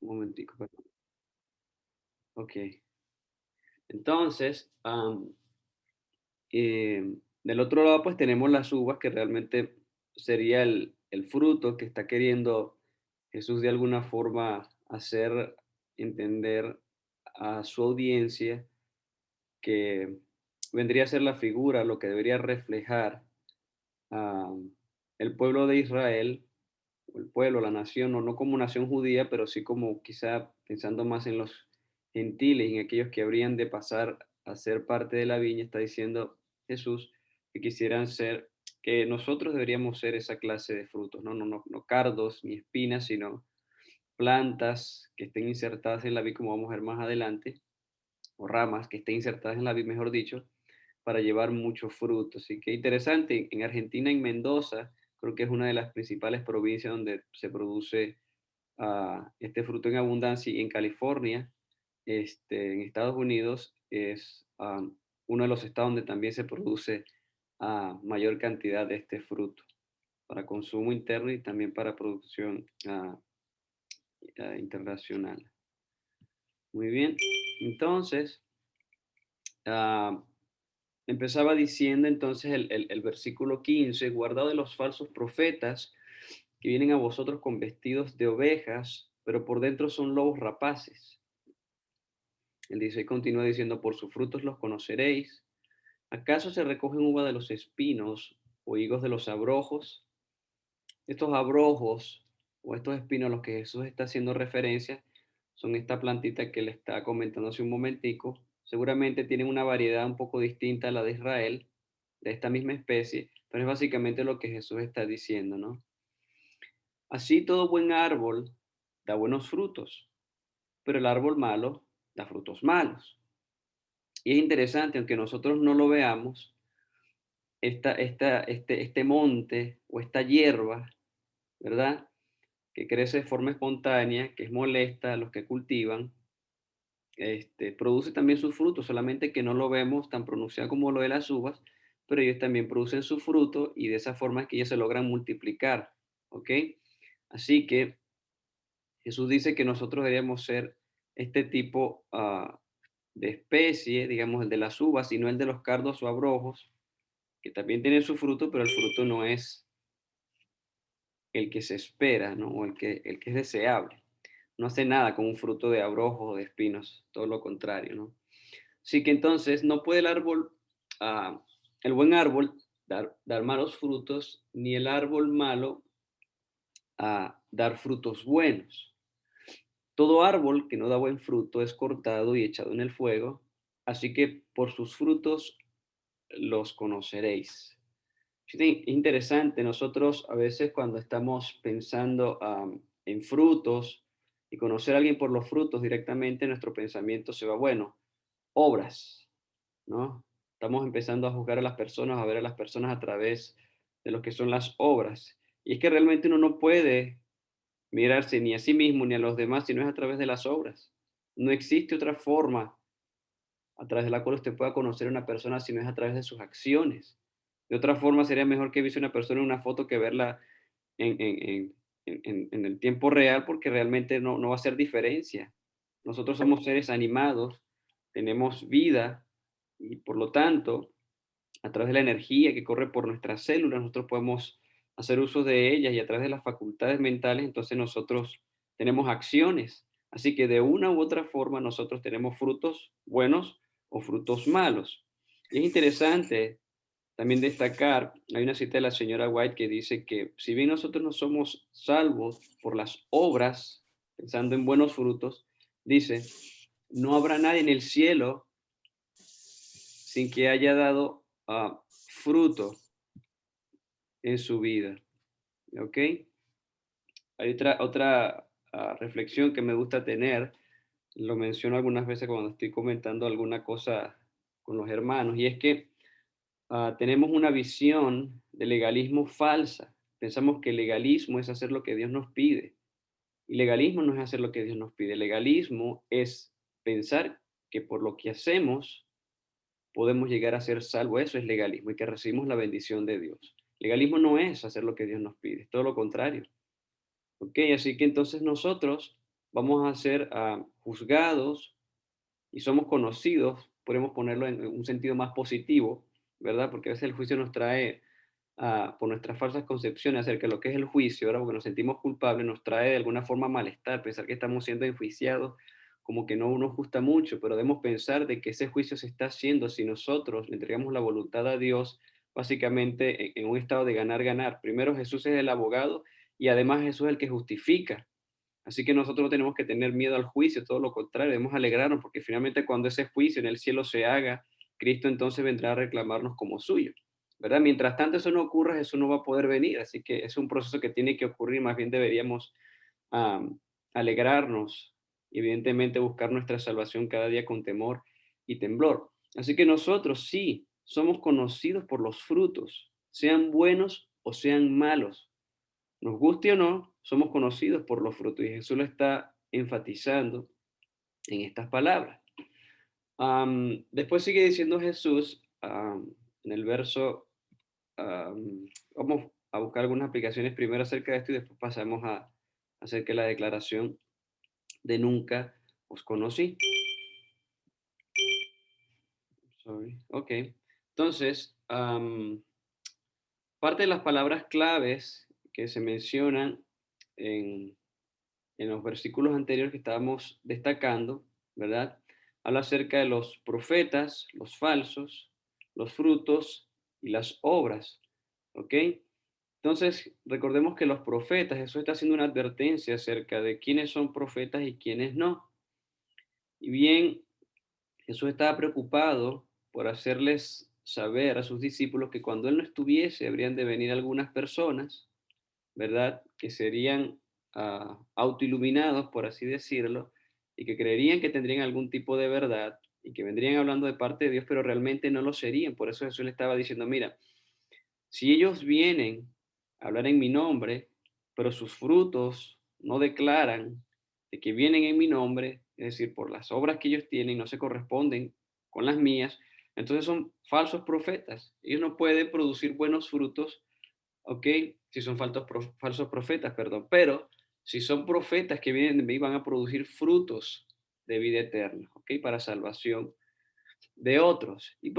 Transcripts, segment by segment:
Un momentico, perdón. Ok. Entonces, del otro lado, pues tenemos las uvas, que realmente sería el fruto que está queriendo Jesús de alguna forma hacer entender a su audiencia que vendría a ser la figura, lo que debería reflejar el pueblo de Israel, o el pueblo, la nación, o no como nación judía, pero sí como quizá pensando más en los gentiles y en aquellos que habrían de pasar a ser parte de la viña, está diciendo Jesús que quisieran ser, que nosotros deberíamos ser esa clase de frutos, no cardos ni espinas, sino plantas que estén insertadas en la vid, como vamos a ver más adelante, o ramas que estén insertadas en la vid, mejor dicho, para llevar mucho fruto. Así que interesante, en Argentina, en Mendoza, creo que es una de las principales provincias donde se produce este fruto en abundancia, y en California, en Estados Unidos, es uno de los estados donde también se produce mayor cantidad de este fruto para consumo interno y también para producción internacional. Muy bien, entonces, ah, empezaba diciendo entonces el versículo 15: guardaos de los falsos profetas que vienen a vosotros con vestidos de ovejas, pero por dentro son lobos rapaces. El 16 continúa diciendo: por sus frutos los conoceréis. ¿Acaso se recogen uva de los espinos o higos de los abrojos? Estos abrojos o estos espinos a los que Jesús está haciendo referencia son esta plantita que le está comentando hace un momentico. Seguramente tienen una variedad un poco distinta a la de Israel, de esta misma especie, pero es básicamente lo que Jesús está diciendo, ¿no? Así todo buen árbol da buenos frutos, pero el árbol malo da frutos malos. Y es interesante, aunque nosotros no lo veamos, este monte o esta hierba, ¿verdad? Que crece de forma espontánea, que es molesta a los que cultivan, produce también sus frutos, solamente que no lo vemos tan pronunciado como lo de las uvas, pero ellos también producen su fruto y de esa forma es que ellos se logran multiplicar, ¿ok? Así que Jesús dice que nosotros deberíamos ser este tipo de especie, digamos, el de las uvas, y no el de los cardos o abrojos, que también tienen su fruto, pero el fruto no es el que se espera, ¿no? O el que es deseable. No hace nada con un fruto de abrojos o de espinos, todo lo contrario, ¿no? Así que entonces no puede ah, el buen árbol dar malos frutos, ni el árbol malo dar frutos buenos. Todo árbol que no da buen fruto es cortado y echado en el fuego, así que por sus frutos los conoceréis. Sí, interesante, nosotros a veces cuando estamos pensando en frutos y conocer a alguien por los frutos directamente, nuestro pensamiento se va, bueno, obras, ¿no? Estamos empezando a juzgar a las personas, a ver a las personas a través de lo que son las obras. Y es que realmente uno no puede mirarse ni a sí mismo ni a los demás si no es a través de las obras. No existe otra forma a través de la cual usted pueda conocer a una persona si no es a través de sus acciones. De otra forma, sería mejor que viese una persona en una foto que verla en el tiempo real, porque realmente no va a hacer diferencia. Nosotros somos seres animados, tenemos vida y por lo tanto, a través de la energía que corre por nuestras células, nosotros podemos hacer uso de ellas y a través de las facultades mentales, entonces nosotros tenemos acciones. Así que de una u otra forma nosotros tenemos frutos buenos o frutos malos. Y es interesante también destacar, hay una cita de la señora White que dice que si bien nosotros no somos salvos por las obras, pensando en buenos frutos, dice, no habrá nadie en el cielo sin que haya dado fruto en su vida. ¿Ok? Hay otra reflexión que me gusta tener, lo menciono algunas veces cuando estoy comentando alguna cosa con los hermanos, y es que tenemos una visión de legalismo falsa. Pensamos que legalismo es hacer lo que Dios nos pide. Y legalismo no es hacer lo que Dios nos pide. Legalismo es pensar que por lo que hacemos podemos llegar a ser salvos. Eso es legalismo y que recibimos la bendición de Dios. Legalismo no es hacer lo que Dios nos pide, es todo lo contrario. Ok, así que entonces nosotros vamos a ser juzgados y somos conocidos, podemos ponerlo en un sentido más positivo, ¿verdad? Porque a veces el juicio nos trae, por nuestras falsas concepciones acerca de lo que es el juicio, ¿verdad? Porque nos sentimos culpables, nos trae de alguna forma malestar, pensar que estamos siendo enjuiciados, como que no nos gusta mucho, pero debemos pensar de que ese juicio se está haciendo si nosotros le entregamos la voluntad a Dios, básicamente en un estado de ganar, ganar. Primero Jesús es el abogado y además Jesús es el que justifica. Así que nosotros no tenemos que tener miedo al juicio, todo lo contrario, debemos alegrarnos porque finalmente cuando ese juicio en el cielo se haga, Cristo entonces vendrá a reclamarnos como suyo, ¿verdad? Mientras tanto eso no ocurra, Jesús no va a poder venir, así que es un proceso que tiene que ocurrir, más bien deberíamos am, alegrarnos y evidentemente buscar nuestra salvación cada día con temor y temblor. Así que nosotros sí somos conocidos por los frutos, sean buenos o sean malos. Nos guste o no, somos conocidos por los frutos y Jesús lo está enfatizando en estas palabras. Después sigue diciendo Jesús en el verso, vamos a buscar algunas aplicaciones primero acerca de esto y después pasamos a acerca de la declaración de nunca os conocí. Sorry. Ok. Entonces, parte de las palabras claves que se mencionan en los versículos anteriores que estábamos destacando, ¿verdad? Habla acerca de los profetas, los falsos, los frutos y las obras, ¿ok? Entonces, recordemos que los profetas, Jesús está haciendo una advertencia acerca de quiénes son profetas y quiénes no. Y bien, Jesús estaba preocupado por hacerles saber a sus discípulos que cuando Él no estuviese, habrían de venir algunas personas, ¿verdad? Que serían autoiluminados, por así decirlo, y que creerían que tendrían algún tipo de verdad y que vendrían hablando de parte de Dios, pero realmente no lo serían. Por eso Jesús le estaba diciendo, mira, si ellos vienen a hablar en mi nombre, pero sus frutos no declaran de que vienen en mi nombre, es decir, por las obras que ellos tienen no se corresponden con las mías, entonces son falsos profetas. Ellos no pueden producir buenos frutos, ¿ok? Si son falsos profetas, perdón, pero si son profetas que vienen de mí, van a producir frutos de vida eterna, ¿ok? Para salvación de otros. Y el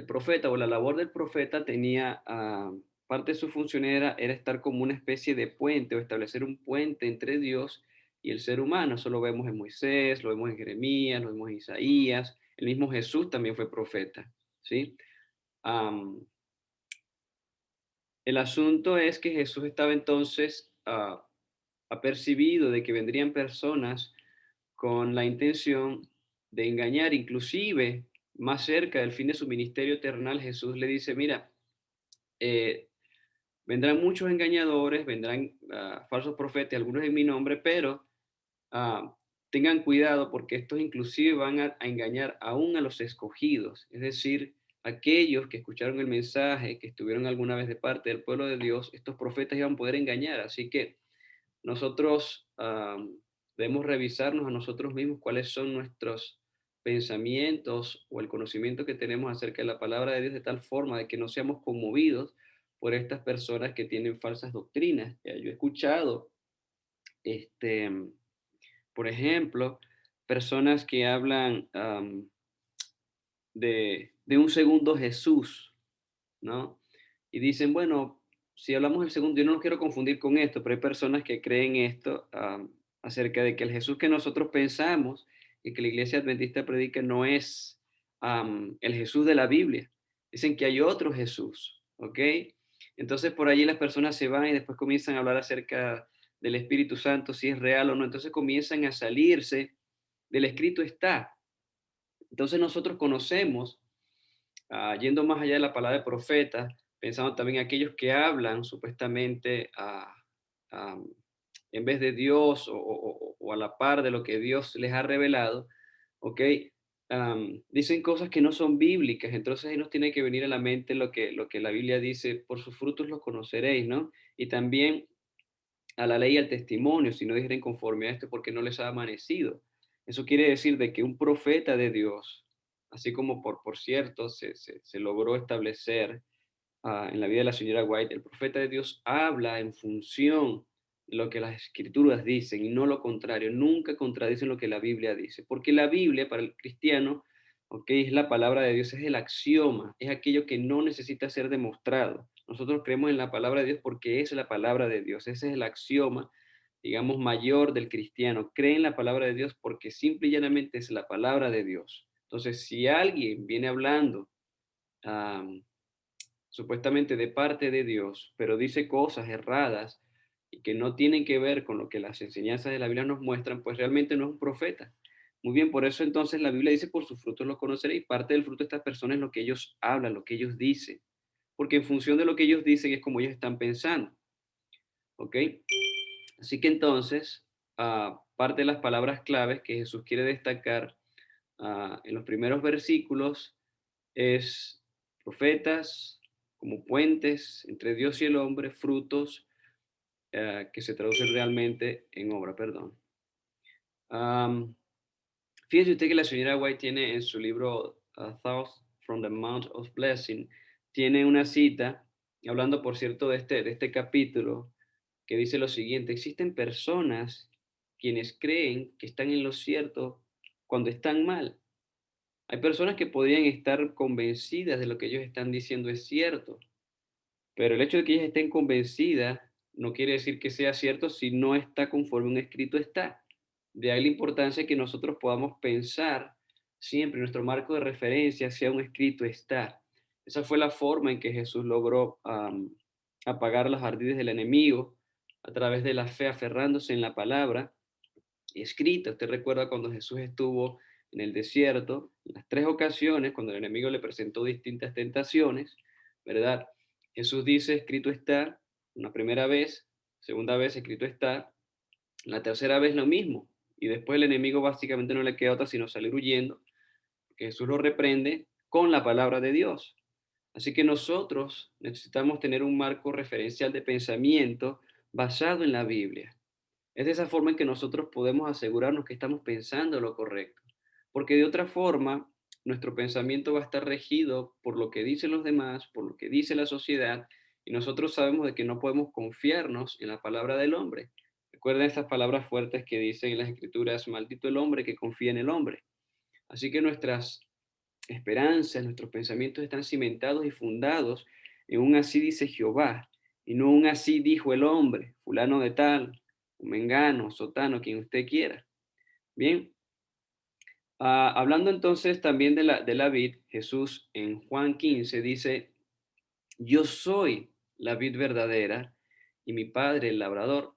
profeta o la labor del profeta tenía, parte de su función era estar como una especie de puente o establecer un puente entre Dios y el ser humano. Eso lo vemos en Moisés, lo vemos en Jeremías, lo vemos en Isaías, el mismo Jesús también fue profeta, ¿sí? Um, el asunto es que Jesús estaba entonces apercibido de que vendrían personas con la intención de engañar, inclusive más cerca del fin de su ministerio terrenal, Jesús le dice, mira, eh, vendrán muchos engañadores, vendrán falsos profetas, algunos en mi nombre, pero tengan cuidado porque estos inclusive van a engañar aún a los escogidos, es decir, aquellos que escucharon el mensaje, que estuvieron alguna vez de parte del pueblo de Dios, estos profetas iban a poder engañar. Así que nosotros debemos revisarnos a nosotros mismos cuáles son nuestros pensamientos o el conocimiento que tenemos acerca de la palabra de Dios de tal forma de que no seamos conmovidos por estas personas que tienen falsas doctrinas. Yo he escuchado, este, por ejemplo, personas que hablan de un segundo Jesús, ¿no? Y dicen, bueno, si hablamos del segundo, yo no los quiero confundir con esto, pero hay personas que creen esto acerca de que el Jesús que nosotros pensamos y que la iglesia adventista predica no es el Jesús de la Biblia. Dicen que hay otro Jesús, ¿ok? Entonces por allí las personas se van y después comienzan a hablar acerca del Espíritu Santo, si es real o no. Entonces comienzan a salirse del escrito está. Entonces nosotros conocemos, yendo más allá de la palabra de profeta, pensando también en aquellos que hablan supuestamente a- en vez de Dios o a la par de lo que Dios les ha revelado, ¿ok? Dicen cosas que no son bíblicas, entonces ahí nos tiene que venir a la mente lo que la Biblia dice, por sus frutos los conoceréis, ¿no? Y también a la ley y al testimonio, si no dijeren conforme a esto, porque no les ha amanecido. Eso quiere decir de que un profeta de Dios, así como por cierto se logró establecer en la vida de la señora White, el profeta de Dios habla en función lo que las escrituras dicen y no lo contrario. Nunca contradicen lo que la Biblia dice, porque la Biblia para el cristiano, ok, es la palabra de Dios, es el axioma, es aquello que no necesita ser demostrado. Nosotros creemos en la palabra de Dios porque es la palabra de Dios, ese es el axioma, digamos, mayor del cristiano. Cree en la palabra de Dios porque simple y llanamente es la palabra de Dios. Entonces, si alguien viene hablando um, supuestamente de parte de Dios, pero dice cosas erradas y que no tienen que ver con lo que las enseñanzas de la Biblia nos muestran, pues realmente no es un profeta. Muy bien, por eso entonces la Biblia dice, por sus frutos los conoceréis, y parte del fruto de estas personas es lo que ellos hablan, lo que ellos dicen, porque en función de lo que ellos dicen es como ellos están pensando, ¿ok? Así que entonces, parte de las palabras claves que Jesús quiere destacar en los primeros versículos es profetas como puentes entre Dios y el hombre, frutos que se traducen realmente en obra, perdón. Um, Fíjese usted que la señora White tiene en su libro Thoughts from the Mount of Blessing, tiene una cita, hablando por cierto de este capítulo, que dice lo siguiente: existen personas quienes creen que están en lo cierto cuando están mal. Hay personas que podrían estar convencidas de lo que ellos están diciendo es cierto, pero el hecho de que ellas estén convencidas no quiere decir que sea cierto si no está conforme un escrito está. De ahí la importancia que nosotros podamos pensar siempre, nuestro marco de referencia sea un escrito está. Esa fue la forma en que Jesús logró apagar los ardides del enemigo a través de la fe, aferrándose en la palabra escrita. Usted recuerda cuando Jesús estuvo en el desierto, en las tres ocasiones, cuando el enemigo le presentó distintas tentaciones, ¿verdad? Jesús dice, escrito está, una primera vez, segunda vez, escrito está, la tercera vez lo mismo. Y después el enemigo básicamente no le queda otra sino salir huyendo, porque Jesús lo reprende con la palabra de Dios. Así que nosotros necesitamos tener un marco referencial de pensamiento basado en la Biblia. Es de esa forma en que nosotros podemos asegurarnos que estamos pensando lo correcto, porque de otra forma nuestro pensamiento va a estar regido por lo que dicen los demás, por lo que dice la sociedad, y nosotros sabemos de que no podemos confiarnos en la palabra del hombre. Recuerden estas palabras fuertes que dicen en las escrituras: maldito el hombre que confía en el hombre. Así que nuestras esperanzas, nuestros pensamientos están cimentados y fundados en un así dice Jehová, y no un así dijo el hombre, fulano de tal, mengano, sotano, quien usted quiera. Bien, hablando entonces también de la vid, Jesús en Juan 15 dice, yo soy la vid verdadera y mi padre el labrador.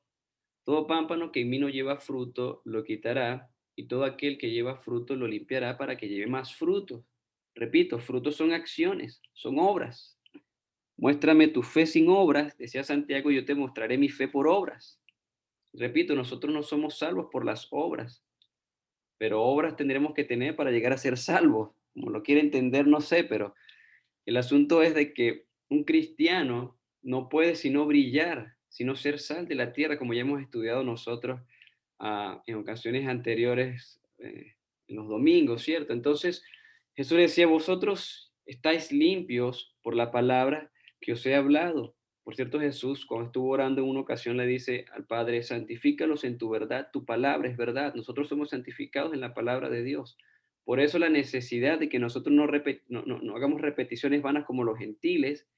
Todo pámpano que en mí no lleva fruto lo quitará, y todo aquel que lleva fruto lo limpiará para que lleve más frutos. Repito, frutos son acciones, son obras. Muéstrame tu fe sin obras, decía Santiago, y yo te mostraré mi fe por obras. Repito, nosotros no somos salvos por las obras, pero obras tendremos que tener para llegar a ser salvos. Como lo quiere entender, no sé, pero el asunto es de que un cristiano no puede sino brillar, sino ser sal de la tierra, como ya hemos estudiado nosotros en ocasiones anteriores, en los domingos, ¿cierto? Entonces, Jesús decía, vosotros estáis limpios por la palabra que os he hablado. Por cierto, Jesús, cuando estuvo orando en una ocasión, le dice al Padre, santifícalos en tu verdad, tu palabra es verdad. Nosotros somos santificados en la palabra de Dios. Por eso la necesidad de que nosotros no hagamos repeticiones vanas como los gentiles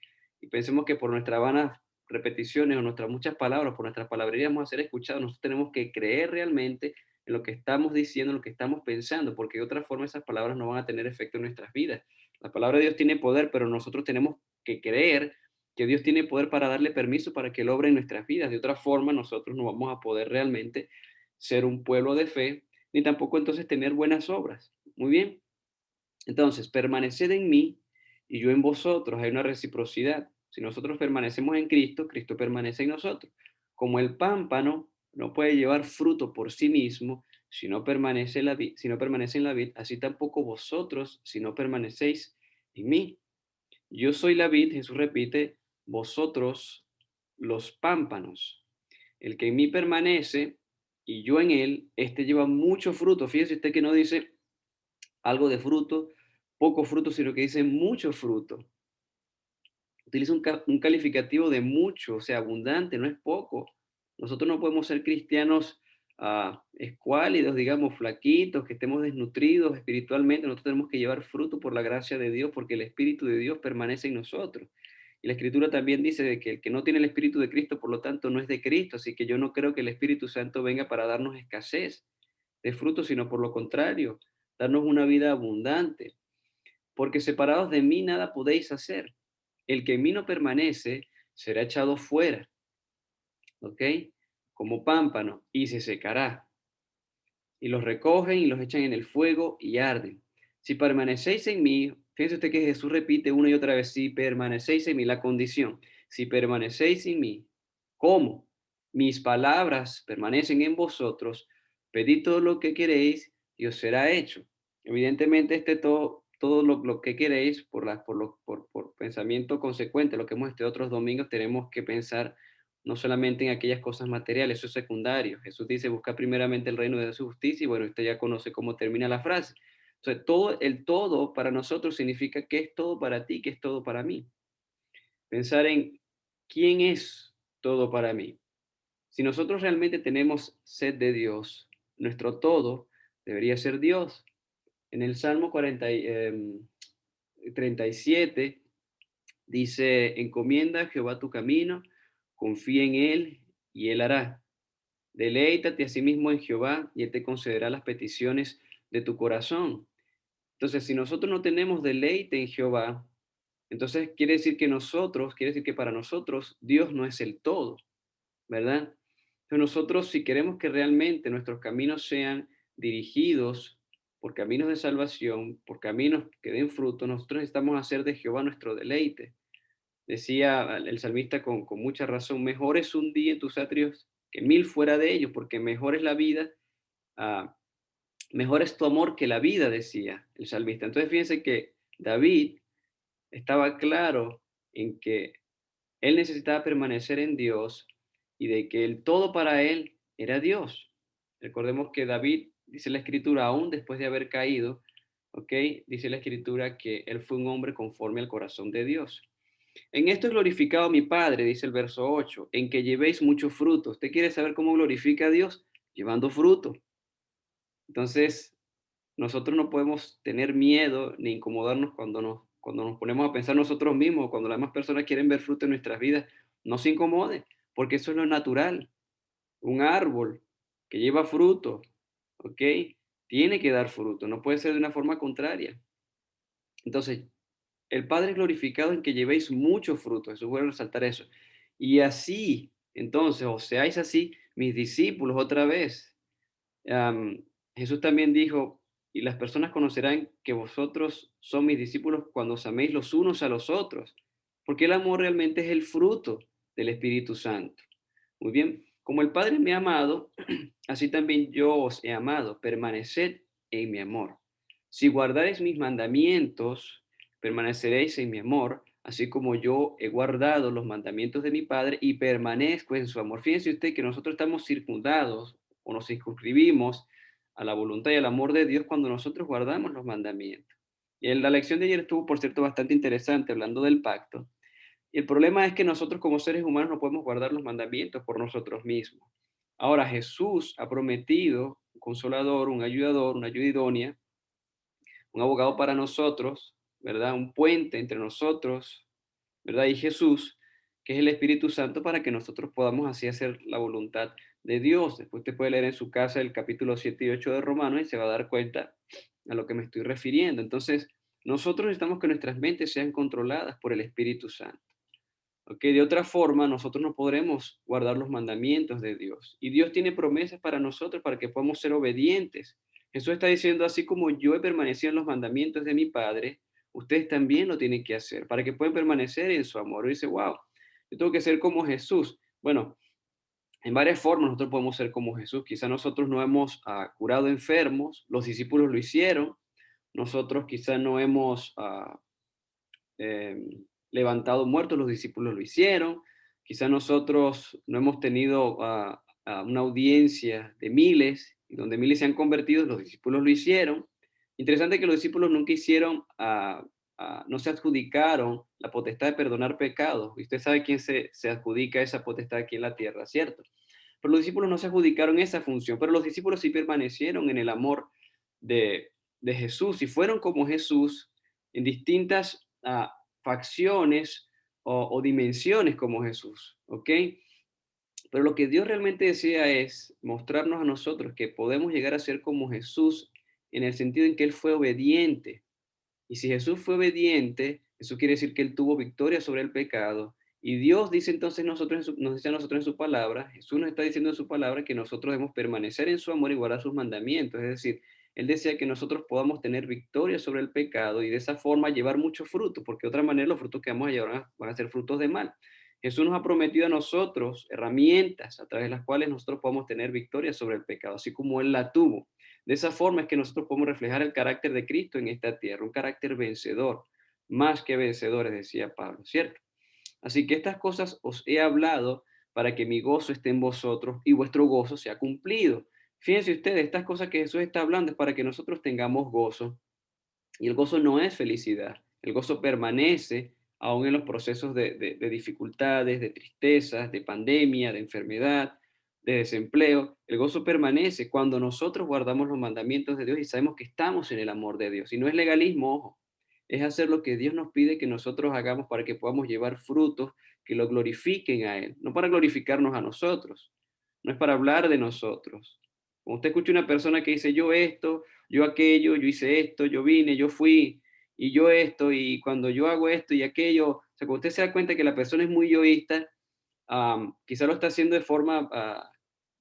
y pensemos que por nuestras vanas repeticiones o nuestras muchas palabras, por nuestras palabrerías vamos a ser escuchados. Nosotros tenemos que creer realmente en lo que estamos diciendo, en lo que estamos pensando, porque de otra forma esas palabras no van a tener efecto en nuestras vidas. La palabra de Dios tiene poder, pero nosotros tenemos que creer que Dios tiene poder para darle permiso para que Él obre en nuestras vidas. De otra forma, nosotros no vamos a poder realmente ser un pueblo de fe, ni tampoco entonces tener buenas obras. Muy bien. Entonces, permaneced en mí y yo en vosotros. Hay una reciprocidad. Si nosotros permanecemos en Cristo, Cristo permanece en nosotros. Como el pámpano no puede llevar fruto por sí mismo si no permanece, si no permanece en la vid, así tampoco vosotros si no permanecéis en mí. Yo soy la vid, Jesús repite, vosotros los pámpanos. El que en mí permanece y yo en él, este lleva mucho fruto. Fíjese usted que no dice algo de fruto, poco fruto, sino que dice mucho fruto. Utiliza un calificativo de mucho, o sea, abundante, no es poco, Nosotros no podemos ser cristianos escuálidos, digamos, flaquitos, que estemos desnutridos espiritualmente. Nosotros tenemos que llevar fruto por la gracia de Dios, porque el Espíritu de Dios permanece en nosotros. Y la Escritura también dice de que el que no tiene el Espíritu de Cristo, por lo tanto, no es de Cristo. Así que yo no creo que el Espíritu Santo venga para darnos escasez de fruto, sino por lo contrario, darnos una vida abundante. Porque separados de mí nada podéis hacer. El que en mí no permanece será echado fuera, ¿ok? Como pámpano, y se secará. Y los recogen y los echan en el fuego y arden. Si permanecéis en mí, fíjense usted que Jesús repite una y otra vez, si permanecéis en mí, la condición, si permanecéis en mí, ¿cómo? Mis palabras permanecen en vosotros, pedid todo lo que queréis y os será hecho. Evidentemente, todo lo que queréis, por pensamiento consecuente, lo que hemos estudiado otros domingos, tenemos que pensar no solamente en aquellas cosas materiales, eso es secundario. Jesús dice, busca primeramente el reino de su justicia, y bueno, usted ya conoce cómo termina la frase. Entonces, el todo para nosotros significa que es todo para ti, que es todo para mí. Pensar en quién es todo para mí. Si nosotros realmente tenemos sed de Dios, nuestro todo debería ser Dios. En el Salmo 37 dice, encomienda a Jehová tu camino, confía en Él y Él hará. Deleítate a sí mismo en Jehová y Él te concederá las peticiones de tu corazón. Entonces, si nosotros no tenemos deleite en Jehová, entonces quiere decir que para nosotros Dios no es el todo, ¿verdad? Entonces nosotros, si queremos que realmente nuestros caminos sean dirigidos por caminos de salvación, por caminos que den fruto, nosotros necesitamos hacer de Jehová nuestro deleite. Decía el salmista con mucha razón, mejor es un día en tus atrios que mil fuera de ellos, porque mejor es la vida, ah, mejor es tu amor que la vida, decía el salmista. Entonces fíjense que David estaba claro en que él necesitaba permanecer en Dios y de que el todo para él era Dios. Recordemos que David, dice la escritura, aún después de haber caído, ¿ok? Dice la escritura que él fue un hombre conforme al corazón de Dios. En esto es glorificado mi Padre, dice el verso 8, en que llevéis mucho fruto. ¿Usted quiere saber cómo glorifica a Dios? Llevando fruto. Entonces, nosotros no podemos tener miedo ni incomodarnos cuando nos ponemos a pensar nosotros mismos, cuando las demás personas quieren ver fruto en nuestras vidas. No se incomode, porque eso es lo natural. Un árbol que lleva fruto, ¿ok? Tiene que dar fruto, no puede ser de una forma contraria. Entonces, el Padre es glorificado en que llevéis mucho fruto. Jesús vuelve a resaltar eso. Y así, entonces, o seáis así, mis discípulos otra vez. Am, Jesús también dijo, y las personas conocerán que vosotros son mis discípulos cuando os améis los unos a los otros, porque el amor realmente es el fruto del Espíritu Santo. Muy bien, como el Padre me ha amado, así también yo os he amado, permaneced en mi amor. Si guardáis mis mandamientos, permaneceréis en mi amor, así como yo he guardado los mandamientos de mi Padre y permanezco en su amor. Fíjense usted que nosotros estamos circundados o nos circunscribimos a la voluntad y al amor de Dios cuando nosotros guardamos los mandamientos. Y en la lección de ayer estuvo, por cierto, bastante interesante hablando del pacto. Y el problema es que nosotros como seres humanos no podemos guardar los mandamientos por nosotros mismos. Ahora Jesús ha prometido un consolador, un ayudador, una ayuda idónea, un abogado para nosotros, ¿verdad? Un puente entre nosotros, ¿verdad? Y Jesús, que es el Espíritu Santo, para que nosotros podamos así hacer la voluntad de Dios. Después usted puede leer en su casa el capítulo 7 y 8 de Romanos y se va a dar cuenta a lo que me estoy refiriendo. Entonces, nosotros necesitamos que nuestras mentes sean controladas por el Espíritu Santo. ¿Ok? De otra forma, nosotros no podremos guardar los mandamientos de Dios. Y Dios tiene promesas para nosotros para que podamos ser obedientes. Jesús está diciendo, así como yo he permanecido en los mandamientos de mi Padre, ustedes también lo tienen que hacer para que puedan permanecer en su amor. Y dice, wow, yo tengo que ser como Jesús. Bueno, en varias formas nosotros podemos ser como Jesús. Quizá nosotros no hemos curado enfermos, los discípulos lo hicieron. Nosotros quizá no hemos levantado muertos, los discípulos lo hicieron. Quizá nosotros no hemos tenido una audiencia de miles, y donde miles se han convertido, los discípulos lo hicieron. Interesante que los discípulos nunca hicieron, no se adjudicaron la potestad de perdonar pecados. Y usted sabe quién se adjudica esa potestad aquí en la tierra, ¿cierto? Pero los discípulos no se adjudicaron esa función, pero los discípulos sí permanecieron en el amor de, de Jesús y fueron como Jesús en distintas facciones o dimensiones como Jesús, ¿ok? Pero lo que Dios realmente desea es mostrarnos a nosotros que podemos llegar a ser como Jesús en el sentido en que Él fue obediente. Y si Jesús fue obediente, eso quiere decir que Él tuvo victoria sobre el pecado. Y Dios dice entonces nos dice a nosotros en su palabra, Jesús nos está diciendo en su palabra que nosotros debemos permanecer en su amor y guardar sus mandamientos. Es decir, Él desea que nosotros podamos tener victoria sobre el pecado y de esa forma llevar mucho fruto, porque de otra manera los frutos que vamos a llevar van a ser frutos de mal. Jesús nos ha prometido a nosotros herramientas a través de las cuales nosotros podemos tener victoria sobre el pecado, así como Él la tuvo. De esa forma es que nosotros podemos reflejar el carácter de Cristo en esta tierra, un carácter vencedor, más que vencedores, decía Pablo, ¿cierto? Así que estas cosas os he hablado para que mi gozo esté en vosotros y vuestro gozo sea cumplido. Fíjense ustedes, estas cosas que Jesús está hablando es para que nosotros tengamos gozo. Y el gozo no es felicidad, el gozo permanece aún en los procesos de dificultades, de tristezas, de pandemia, de enfermedad, de desempleo. El gozo permanece cuando nosotros guardamos los mandamientos de Dios y sabemos que estamos en el amor de Dios. Y no es legalismo, ojo, es hacer lo que Dios nos pide que nosotros hagamos para que podamos llevar frutos que lo glorifiquen a Él, no para glorificarnos a nosotros, no es para hablar de nosotros. Cuando usted escucha una persona que dice yo esto, yo aquello, yo hice esto, yo vine, yo fui, y yo esto, y cuando yo hago esto y aquello, o sea, cuando usted se da cuenta que la persona es muy yoísta, quizá lo está haciendo de forma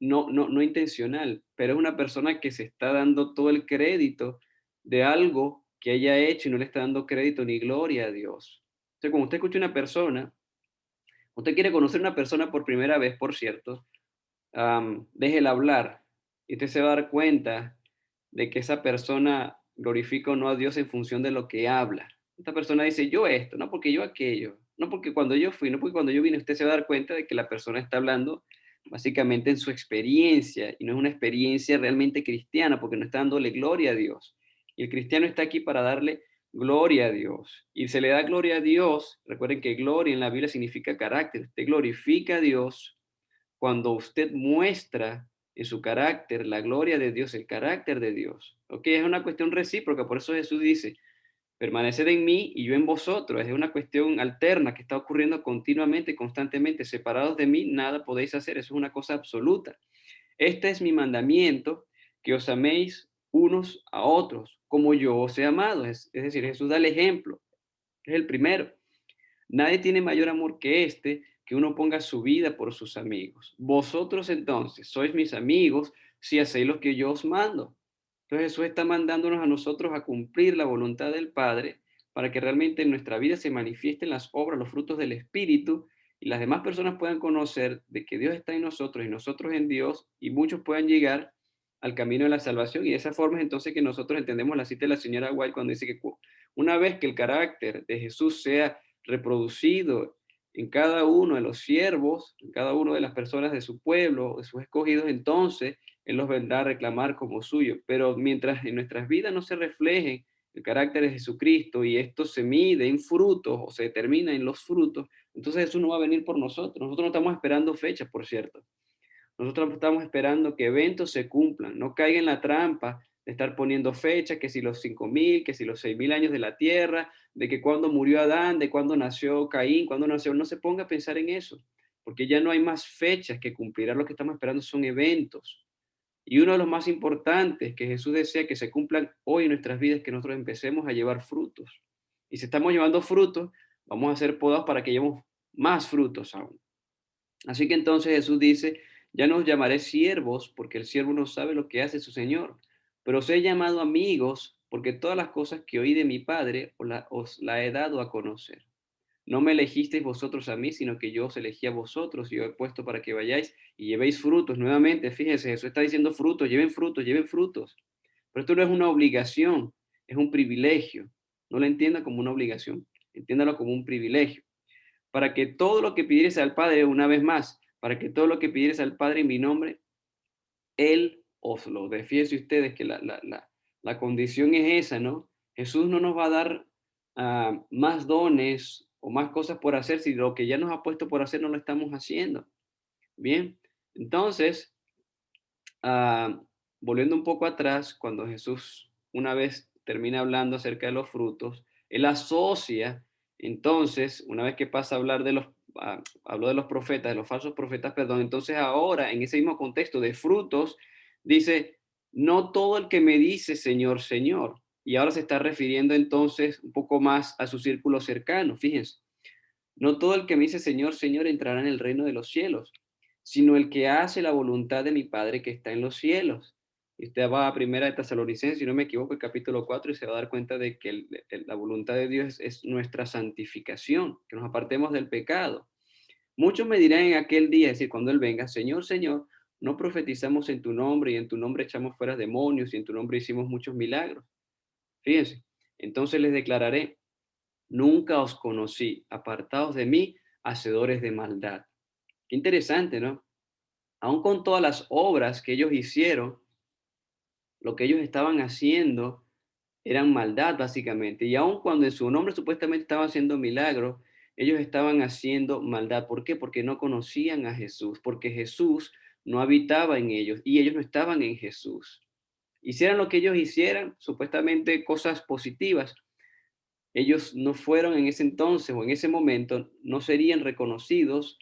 no intencional, pero es una persona que se está dando todo el crédito de algo que haya hecho y no le está dando crédito ni gloria a Dios. O sea, cuando usted escucha una persona, usted quiere conocer una persona por primera vez, por cierto, déjela hablar y usted se va a dar cuenta de que esa persona glorifica o no a Dios en función de lo que habla. Esta persona dice yo esto, no porque yo aquello, no porque cuando yo fui, no porque cuando yo vine, usted se va a dar cuenta de que la persona está hablando básicamente en su experiencia y no es una experiencia realmente cristiana porque no está dándole gloria a Dios. Y el cristiano está aquí para darle gloria a Dios. Y se le da gloria a Dios. Recuerden que gloria en la Biblia significa carácter. Usted glorifica a Dios cuando usted muestra en su carácter la gloria de Dios, el carácter de Dios. Ok, es una cuestión recíproca, por eso Jesús dice, permaneced en mí y yo en vosotros. Es una cuestión alterna que está ocurriendo continuamente, constantemente. Separados de mí, nada podéis hacer. Eso es una cosa absoluta. Este es mi mandamiento, que os améis unos a otros, como yo os he amado. Es decir, Jesús da el ejemplo. Es el primero. Nadie tiene mayor amor que este, que uno ponga su vida por sus amigos. Vosotros entonces sois mis amigos si hacéis lo que yo os mando. Entonces Jesús está mandándonos a nosotros a cumplir la voluntad del Padre para que realmente en nuestra vida se manifiesten las obras, los frutos del Espíritu y las demás personas puedan conocer de que Dios está en nosotros y nosotros en Dios y muchos puedan llegar al camino de la salvación. Y de esa forma es entonces que nosotros entendemos la cita de la señora White cuando dice que una vez que el carácter de Jesús sea reproducido en cada uno de los siervos, en cada una de las personas de su pueblo, de sus escogidos, entonces Él los vendrá a reclamar como suyo. Pero mientras en nuestras vidas no se refleje el carácter de Jesucristo y esto se mide en frutos o se determina en los frutos, entonces Jesús no va a venir por nosotros. Nosotros no estamos esperando fechas, por cierto. Nosotros estamos esperando que eventos se cumplan, no caiga en la trampa de estar poniendo fechas, que si los 5.000, que si los 6.000 años de la tierra, de que cuando murió Adán, de cuando nació Caín, cuando nació, no se ponga a pensar en eso, porque ya no hay más fechas que cumplir, lo que estamos esperando son eventos. Y uno de los más importantes que Jesús desea que se cumplan hoy en nuestras vidas es que nosotros empecemos a llevar frutos. Y si estamos llevando frutos, vamos a ser podados para que llevemos más frutos aún. Así que entonces Jesús dice, ya no os llamaré siervos, porque el siervo no sabe lo que hace su Señor, pero os he llamado amigos, porque todas las cosas que oí de mi Padre os la he dado a conocer. No me elegisteis vosotros a mí, sino que yo os elegí a vosotros y os he puesto para que vayáis y llevéis frutos. Nuevamente, fíjense, Jesús está diciendo frutos, lleven frutos, lleven frutos. Pero esto no es una obligación, es un privilegio. No lo entienda como una obligación, entiéndalo como un privilegio para que todo lo que pidieres al Padre, una vez más, para que todo lo que pidieres al Padre en mi nombre, Él os lo dé. Fíjense ustedes que la condición es esa, ¿no? Jesús no nos va a dar más dones o más cosas por hacer si lo que ya nos ha puesto por hacer no lo estamos haciendo. Bien, Entonces, ah, volviendo un poco atrás, cuando Jesús una vez termina hablando acerca de los frutos, él asocia, entonces, una vez que pasa a hablar de habló de los profetas, de los falsos profetas, perdón, entonces ahora, en ese mismo contexto de frutos, dice, no todo el que me dice Señor, Señor, y ahora se está refiriendo entonces un poco más a su círculo cercano, fíjense. No todo el que me dice Señor, Señor entrará en el reino de los cielos, sino el que hace la voluntad de mi Padre que está en los cielos. Y usted va a Primera de Tesalonicenses, si no me equivoco, el capítulo 4, y se va a dar cuenta de que la voluntad de Dios es nuestra santificación, que nos apartemos del pecado. Muchos me dirán en aquel día, es decir, cuando Él venga, Señor, Señor, no profetizamos en tu nombre y en tu nombre echamos fuera demonios y en tu nombre hicimos muchos milagros. Fíjense, entonces les declararé, nunca os conocí, apartados de mí, hacedores de maldad. Qué interesante, ¿no? Aún con todas las obras que ellos hicieron, lo que ellos estaban haciendo eran maldad, básicamente. Y aún cuando en su nombre supuestamente estaban haciendo milagros, ellos estaban haciendo maldad. ¿Por qué? Porque no conocían a Jesús, porque Jesús no habitaba en ellos y ellos no estaban en Jesús. Hicieran lo que ellos hicieran, supuestamente cosas positivas, ellos no fueron en ese entonces o en ese momento, no serían reconocidos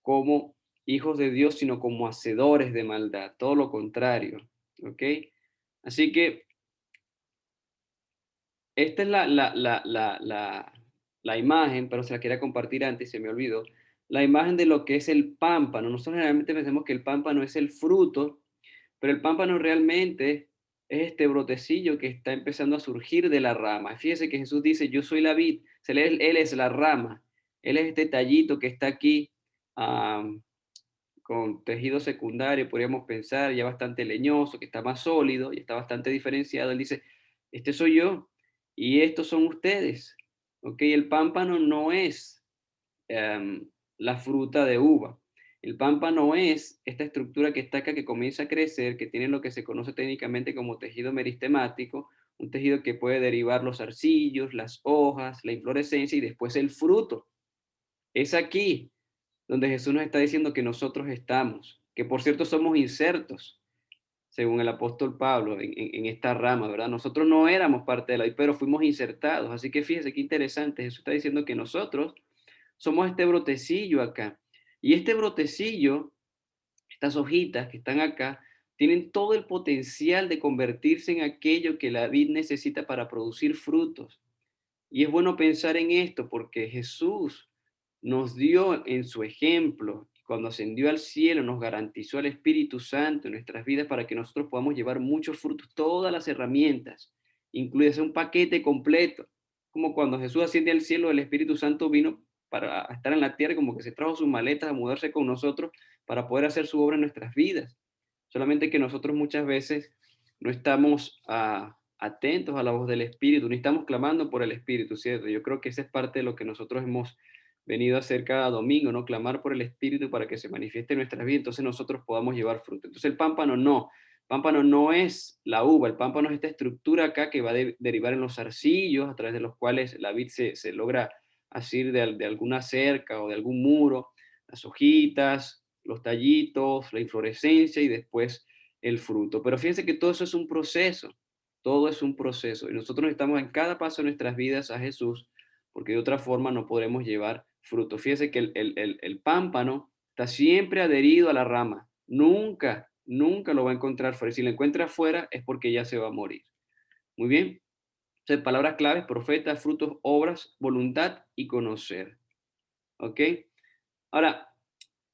como hijos de Dios, sino como hacedores de maldad, todo lo contrario, ¿ok? Así que esta es la imagen, pero se la quería compartir antes, se me olvidó, la imagen de lo que es el pámpano. Nosotros generalmente pensamos que el pámpano es el fruto, pero el pámpano realmente es este brotecillo que está empezando a surgir de la rama. Fíjese que Jesús dice, yo soy la vid, él es la rama, él es este tallito que está aquí con tejido secundario, podríamos pensar, ya bastante leñoso, que está más sólido y está bastante diferenciado. Él dice, este soy yo y estos son ustedes. ¿Ok? El pámpano no es la fruta de uva. El pámpano es esta estructura que está acá, que comienza a crecer, que tiene lo que se conoce técnicamente como tejido meristemático, un tejido que puede derivar los zarcillos, las hojas, la inflorescencia y después el fruto. Es aquí donde Jesús nos está diciendo que nosotros estamos, que por cierto somos insertos, según el apóstol Pablo, en esta rama, ¿verdad? Nosotros no éramos parte de la vida, pero fuimos insertados. Así que fíjese qué interesante, Jesús está diciendo que nosotros somos este brotecillo acá. Y este brotecillo, estas hojitas que están acá, tienen todo el potencial de convertirse en aquello que la vid necesita para producir frutos. Y es bueno pensar en esto porque Jesús nos dio en su ejemplo, cuando ascendió al cielo, nos garantizó el Espíritu Santo en nuestras vidas para que nosotros podamos llevar muchos frutos, todas las herramientas, incluidas un paquete completo. Como cuando Jesús asciende al cielo, el Espíritu Santo vino para estar en la tierra, como que se trajo sus maletas a mudarse con nosotros para poder hacer su obra en nuestras vidas. Solamente que nosotros muchas veces no estamos atentos a la voz del Espíritu, ni estamos clamando por el Espíritu, ¿cierto? Yo creo que esa es parte de lo que nosotros hemos venido a hacer cada domingo, ¿no? Clamar por el Espíritu para que se manifieste en nuestras vidas, entonces nosotros podamos llevar fruto. Entonces el pámpano no es la uva, el pámpano es esta estructura acá que va a derivar en los arcillos a través de los cuales la vid se logra asir de alguna cerca o de algún muro, las hojitas, los tallitos, la inflorescencia y después el fruto. Pero fíjense que todo eso es un proceso, todo es un proceso. Y nosotros necesitamos en cada paso de nuestras vidas a Jesús, porque de otra forma no podremos llevar fruto. Fíjense que el pámpano está siempre adherido a la rama. Nunca, nunca lo va a encontrar fuera. Si lo encuentra fuera es porque ya se va a morir. Muy bien. Entonces, palabras claves, profeta, frutos, obras, voluntad y conocer. ¿Ok? Ahora,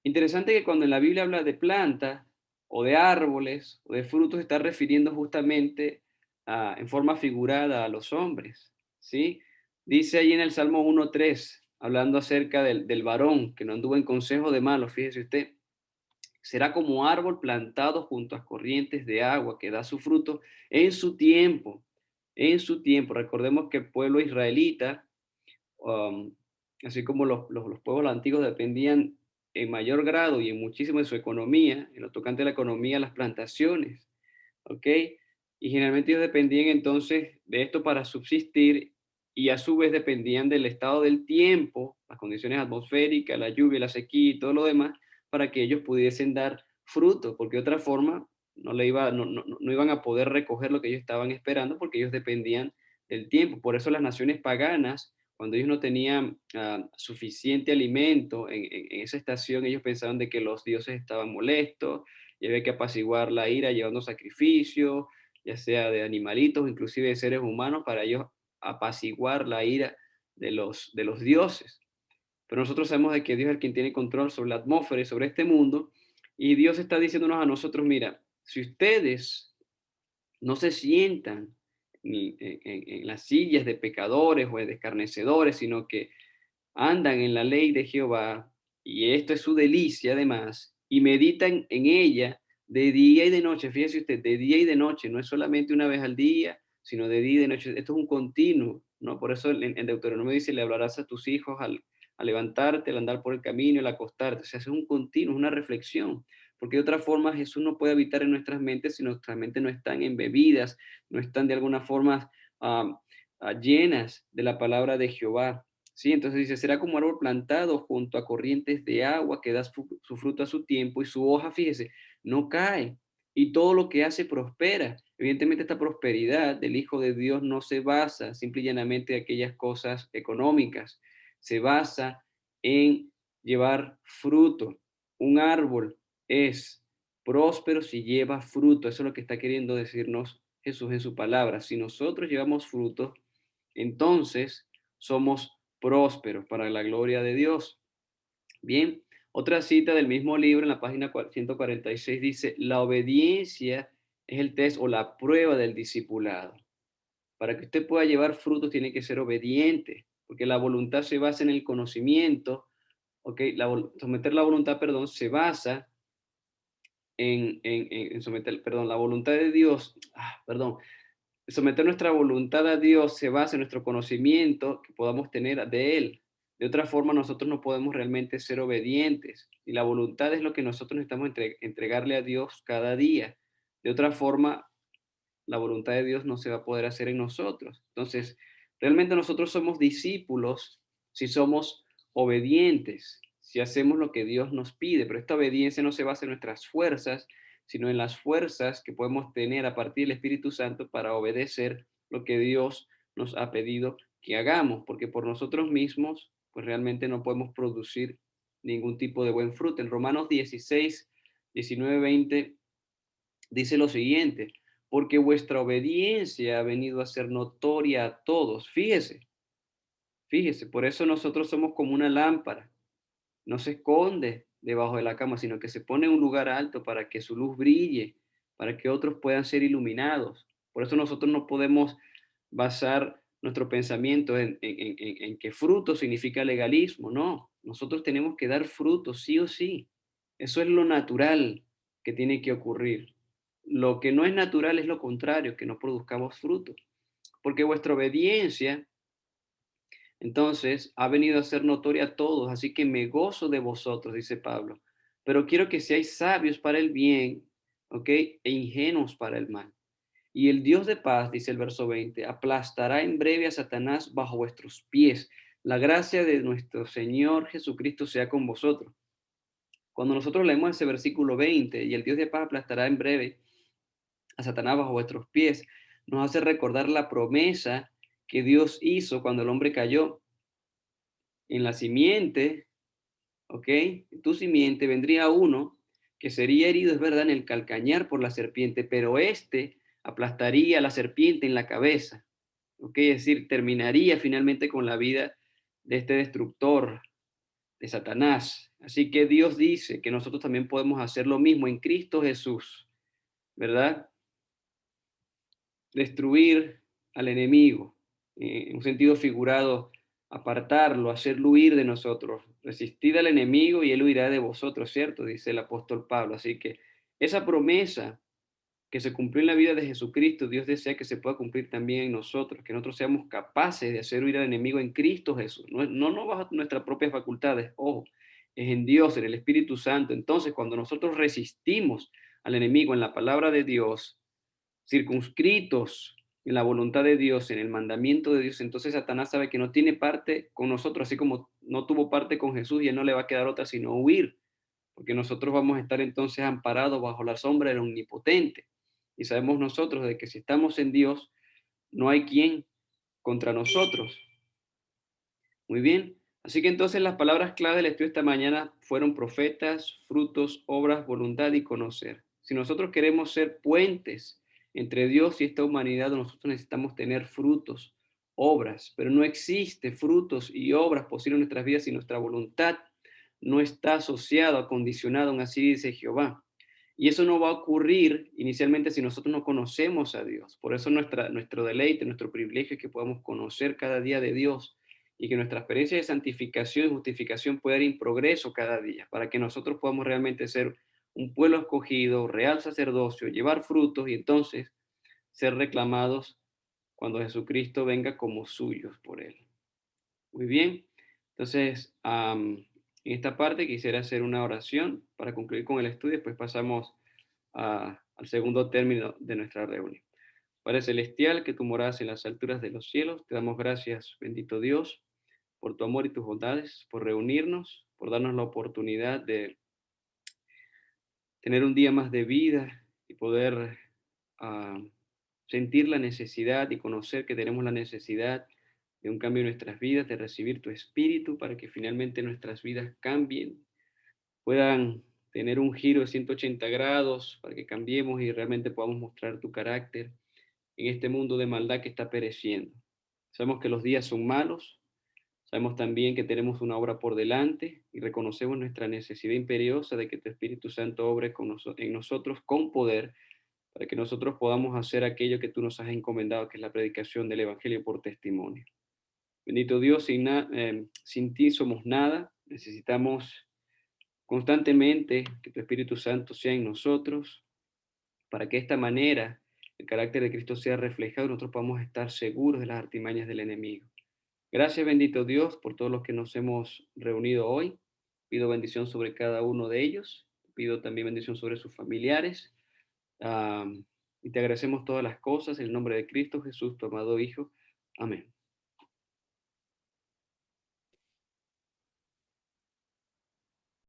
interesante que cuando en la Biblia habla de plantas o de árboles o de frutos, está refiriendo justamente en forma figurada a los hombres, ¿sí? Dice ahí en el Salmo 1:3, hablando acerca del varón que no anduvo en consejo de malos, fíjese usted, será como árbol plantado junto a corrientes de agua que da su fruto en su tiempo, en su tiempo. Recordemos que el pueblo israelita um, así como los pueblos antiguos dependían en mayor grado y en muchísimo de su economía, en lo tocante a la economía, las plantaciones, ¿ok? Y generalmente ellos dependían entonces de esto para subsistir y a su vez dependían del estado del tiempo, las condiciones atmosféricas, la lluvia, la sequía y todo lo demás, para que ellos pudiesen dar fruto, porque de otra forma no iban a poder recoger lo que ellos estaban esperando porque ellos dependían del tiempo. Por eso las naciones paganas, cuando ellos no tenían suficiente alimento en esa estación, ellos pensaban de que los dioses estaban molestos y había que apaciguar la ira llevando sacrificios, ya sea de animalitos, inclusive de seres humanos, para ellos apaciguar la ira de los dioses. Pero nosotros sabemos de que Dios es el quien tiene control sobre la atmósfera y sobre este mundo, y Dios está diciéndonos a nosotros, mira, si ustedes no se sientan ni en las sillas de pecadores o de escarnecedores, sino que andan en la ley de Jehová, y esto es su delicia además, y meditan en ella de día y de noche. Fíjese usted, de día y de noche, no es solamente una vez al día, sino de día y de noche. Esto es un continuo, ¿no? Por eso en Deuteronomio dice, le hablarás a tus hijos al levantarte, al andar por el camino, al acostarte. O sea, es un continuo, es una reflexión. Porque de otra forma Jesús no puede habitar en nuestras mentes si nuestras mentes no están embebidas, no están de alguna forma llenas de la palabra de Jehová. Sí, entonces dice, será como árbol plantado junto a corrientes de agua que da su fruto a su tiempo y su hoja, fíjese, no cae y todo lo que hace prospera. Evidentemente esta prosperidad del Hijo de Dios no se basa simple y llanamente en aquellas cosas económicas, se basa en llevar fruto. Un árbol es próspero si lleva fruto, eso es lo que está queriendo decirnos Jesús en su palabra. Si nosotros llevamos fruto, entonces somos prósperos para la gloria de Dios. Bien, otra cita del mismo libro en la página 146 dice, la obediencia es el test o la prueba del discipulado. Para que usted pueda llevar frutos tiene que ser obediente, porque la voluntad se basa en el conocimiento, ¿ok? Someter la voluntad, perdón, se basa en someter, perdón, la voluntad de Dios, perdón, someter nuestra voluntad a Dios se basa en nuestro conocimiento que podamos tener de Él. De otra forma, nosotros no podemos realmente ser obedientes. Y la voluntad es lo que nosotros necesitamos entregarle a Dios cada día. De otra forma, la voluntad de Dios no se va a poder hacer en nosotros. Entonces, realmente nosotros somos discípulos si somos obedientes, si hacemos lo que Dios nos pide, pero esta obediencia no se basa en nuestras fuerzas, sino en las fuerzas que podemos tener a partir del Espíritu Santo para obedecer lo que Dios nos ha pedido que hagamos, porque por nosotros mismos, pues realmente no podemos producir ningún tipo de buen fruto. En Romanos 16, 19, 20 dice lo siguiente, porque vuestra obediencia ha venido a ser notoria a todos. Fíjese, por eso nosotros somos como una lámpara. No se esconde debajo de la cama, sino que se pone en un lugar alto para que su luz brille, para que otros puedan ser iluminados. Por eso nosotros no podemos basar nuestro pensamiento en que fruto significa legalismo. No, nosotros tenemos que dar fruto sí o sí. Eso es lo natural que tiene que ocurrir. Lo que no es natural es lo contrario, que no produzcamos fruto. Porque vuestra obediencia entonces ha venido a ser notoria a todos, así que me gozo de vosotros, dice Pablo, pero quiero que seáis sabios para el bien, ¿ok? E ingenuos para el mal. Y el Dios de paz, dice el verso 20, aplastará en breve a Satanás bajo vuestros pies. La gracia de nuestro Señor Jesucristo sea con vosotros. Cuando nosotros leemos ese versículo 20, y el Dios de paz aplastará en breve a Satanás bajo vuestros pies, nos hace recordar la promesa que Dios hizo cuando el hombre cayó. En la simiente, ¿ok? En tu simiente vendría uno que sería herido, es verdad, en el calcañar por la serpiente, pero este aplastaría a la serpiente en la cabeza, ¿ok? Es decir, terminaría finalmente con la vida de este destructor, de Satanás. Así que Dios dice que nosotros también podemos hacer lo mismo en Cristo Jesús, ¿verdad? Destruir al enemigo, en un sentido figurado, apartarlo, hacerlo huir de nosotros, resistid al enemigo y él huirá de vosotros, ¿cierto? Dice el apóstol Pablo. Así que esa promesa que se cumplió en la vida de Jesucristo, Dios desea que se pueda cumplir también en nosotros, que nosotros seamos capaces de hacer huir al enemigo en Cristo Jesús, no bajo nuestras propias facultades, ojo, es en Dios, en el Espíritu Santo. Entonces, cuando nosotros resistimos al enemigo en la palabra de Dios, circunscritos en la voluntad de Dios, en el mandamiento de Dios, entonces Satanás sabe que no tiene parte con nosotros, así como no tuvo parte con Jesús y él no le va a quedar otra sino huir, porque nosotros vamos a estar entonces amparados bajo la sombra del Omnipotente. Y sabemos nosotros de que si estamos en Dios, no hay quien contra nosotros. Muy bien. Así que entonces las palabras clave del estudio esta mañana fueron profetas, frutos, obras, voluntad y conocer. Si nosotros queremos ser puentes entre Dios y esta humanidad, nosotros necesitamos tener frutos, obras, pero no existe frutos y obras posibles en nuestras vidas si nuestra voluntad no está asociada, acondicionada, aún así dice Jehová. Y eso no va a ocurrir inicialmente si nosotros no conocemos a Dios. Por eso nuestro deleite, nuestro privilegio es que podamos conocer cada día de Dios y que nuestra experiencia de santificación y justificación pueda ir en progreso cada día, para que nosotros podamos realmente ser un pueblo escogido, real sacerdocio, llevar frutos y entonces ser reclamados cuando Jesucristo venga como suyos por Él. Muy bien, entonces en esta parte quisiera hacer una oración para concluir con el estudio, después pasamos al segundo término de nuestra reunión. Padre Celestial, que tú moras en las alturas de los cielos, te damos gracias, bendito Dios, por tu amor y tus bondades, por reunirnos, por darnos la oportunidad de tener un día más de vida y poder ah, sentir la necesidad y conocer que tenemos la necesidad de un cambio en nuestras vidas, de recibir tu espíritu para que finalmente nuestras vidas cambien, puedan tener un giro de 180 grados, para que cambiemos y realmente podamos mostrar tu carácter en este mundo de maldad que está pereciendo. Sabemos que los días son malos, sabemos también que tenemos una obra por delante y reconocemos nuestra necesidad imperiosa de que tu Espíritu Santo obre en nosotros con poder para que nosotros podamos hacer aquello que tú nos has encomendado, que es la predicación del Evangelio por testimonio. Bendito Dios, sin ti somos nada, necesitamos constantemente que tu Espíritu Santo sea en nosotros, para que de esta manera el carácter de Cristo sea reflejado y nosotros podamos estar seguros de las artimañas del enemigo. Gracias, bendito Dios, por todos los que nos hemos reunido hoy. Pido bendición sobre cada uno de ellos. Pido también bendición sobre sus familiares. Y te agradecemos todas las cosas en el nombre de Cristo Jesús, tu amado Hijo. Amén.